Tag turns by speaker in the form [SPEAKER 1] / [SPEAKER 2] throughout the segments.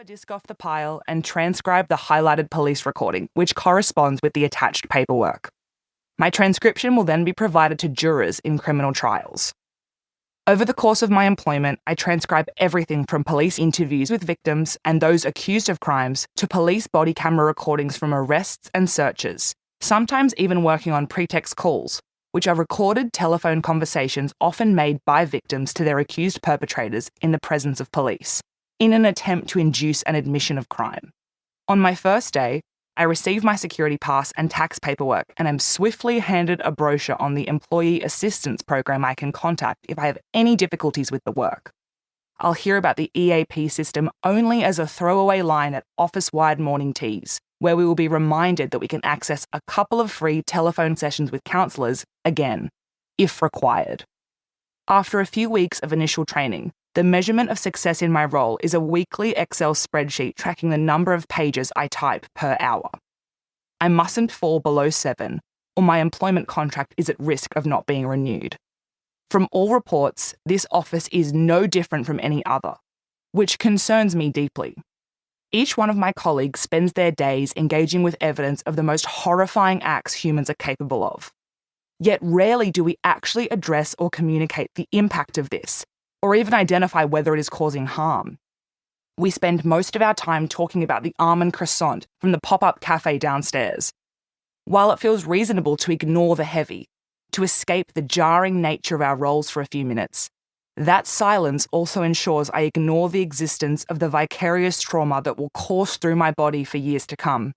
[SPEAKER 1] a disc off the pile and transcribe the highlighted police recording, which corresponds with the attached paperwork. My transcription will then be provided to jurors in criminal trials. Over the course of my employment, I transcribe everything from police interviews with victims and those accused of crimes to police body camera recordings from arrests and searches, sometimes even working on pretext calls, which are recorded telephone conversations often made by victims to their accused perpetrators in the presence of police, in an attempt to induce an admission of crime. On my first day, I receive my security pass and tax paperwork and am swiftly handed a brochure on the employee assistance program I can contact if I have any difficulties with the work. I'll hear about the EAP system only as a throwaway line at office-wide morning teas, where we will be reminded that we can access a couple of free telephone sessions with counsellors again, if required. After a few weeks of initial training, the measurement of success in my role is a weekly Excel spreadsheet tracking the number of pages I type per hour. I mustn't fall below 7, or my employment contract is at risk of not being renewed. From all reports, this office is no different from any other, which concerns me deeply. Each one of my colleagues spends their days engaging with evidence of the most horrifying acts humans are capable of. Yet rarely do we actually address or communicate the impact of this, or even identify whether it is causing harm. We spend most of our time talking about the almond croissant from the pop-up cafe downstairs. While it feels reasonable to ignore the heavy, to escape the jarring nature of our roles for a few minutes, that silence also ensures I ignore the existence of the vicarious trauma that will course through my body for years to come.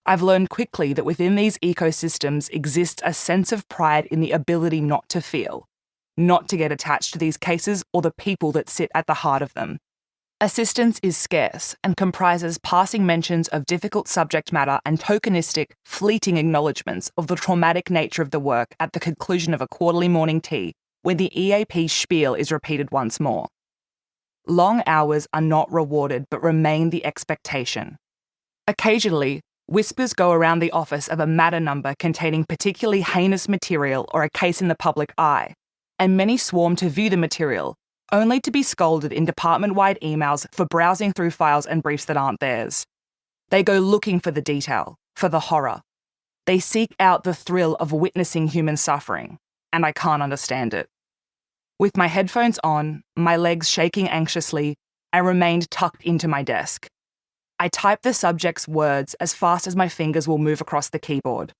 [SPEAKER 1] I've learned quickly that within these ecosystems exists a sense of pride in the ability not to feel, not to get attached to these cases or the people that sit at the heart of them. Assistance is scarce and comprises passing mentions of difficult subject matter and tokenistic, fleeting acknowledgements of the traumatic nature of the work at the conclusion of a quarterly morning tea, where the EAP spiel is repeated once more. Long hours are not rewarded but remain the expectation. Occasionally, whispers go around the office of a matter number containing particularly heinous material or a case in the public eye, and many swarm to view the material, only to be scolded in department-wide emails for browsing through files and briefs that aren't theirs. They go looking for the detail, for the horror. They seek out the thrill of witnessing human suffering, and I can't understand it. With my headphones on, my legs shaking anxiously, I remained tucked into my desk. I type the subject's words as fast as my fingers will move across the keyboard.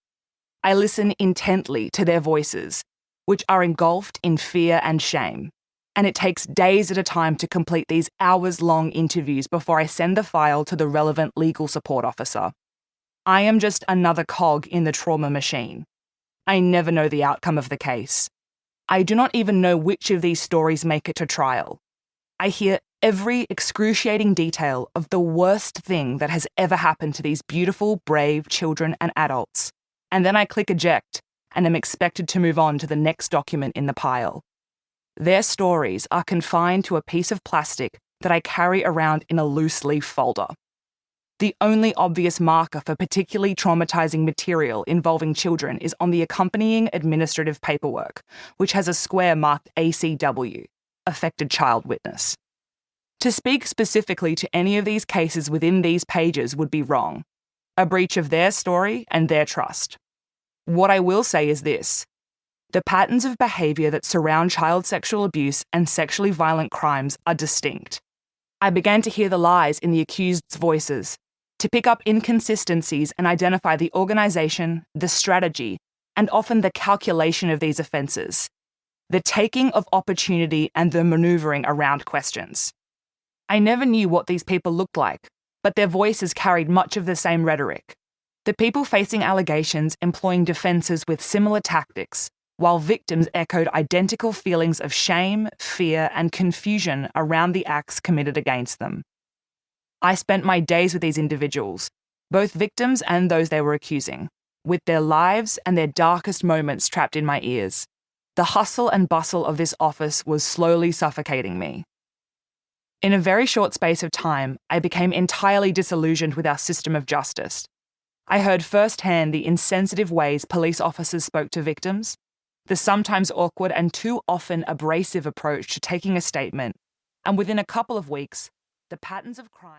[SPEAKER 1] I listen intently to their voices, which are engulfed in fear and shame, and it takes days at a time to complete these hours-long interviews before I send the file to the relevant legal support officer. I am just another cog in the trauma machine. I never know the outcome of the case. I do not even know which of these stories make it to trial. I hear every excruciating detail of the worst thing that has ever happened to these beautiful, brave children and adults, and then I click eject and am expected to move on to the next document in the pile. Their stories are confined to a piece of plastic that I carry around in a loose-leaf folder. The only obvious marker for particularly traumatizing material involving children is on the accompanying administrative paperwork, which has a square marked ACW, Affected Child Witness. To speak specifically to any of these cases within these pages would be wrong, a breach of their story and their trust. What I will say is this: the patterns of behaviour that surround child sexual abuse and sexually violent crimes are distinct. I began to hear the lies in the accused's voices, to pick up inconsistencies and identify the organisation, the strategy, and often the calculation of these offences, the taking of opportunity and the manoeuvring around questions. I never knew what these people looked like, but their voices carried much of the same rhetoric. The people facing allegations employing defences with similar tactics, while victims echoed identical feelings of shame, fear, and confusion around the acts committed against them. I spent my days with these individuals, both victims and those they were accusing, with their lives and their darkest moments trapped in my ears. The hustle and bustle of this office was slowly suffocating me. In a very short space of time, I became entirely disillusioned with our system of justice. I heard firsthand the insensitive ways police officers spoke to victims, the sometimes awkward and too often abrasive approach to taking a statement, and within a couple of weeks, the patterns of crime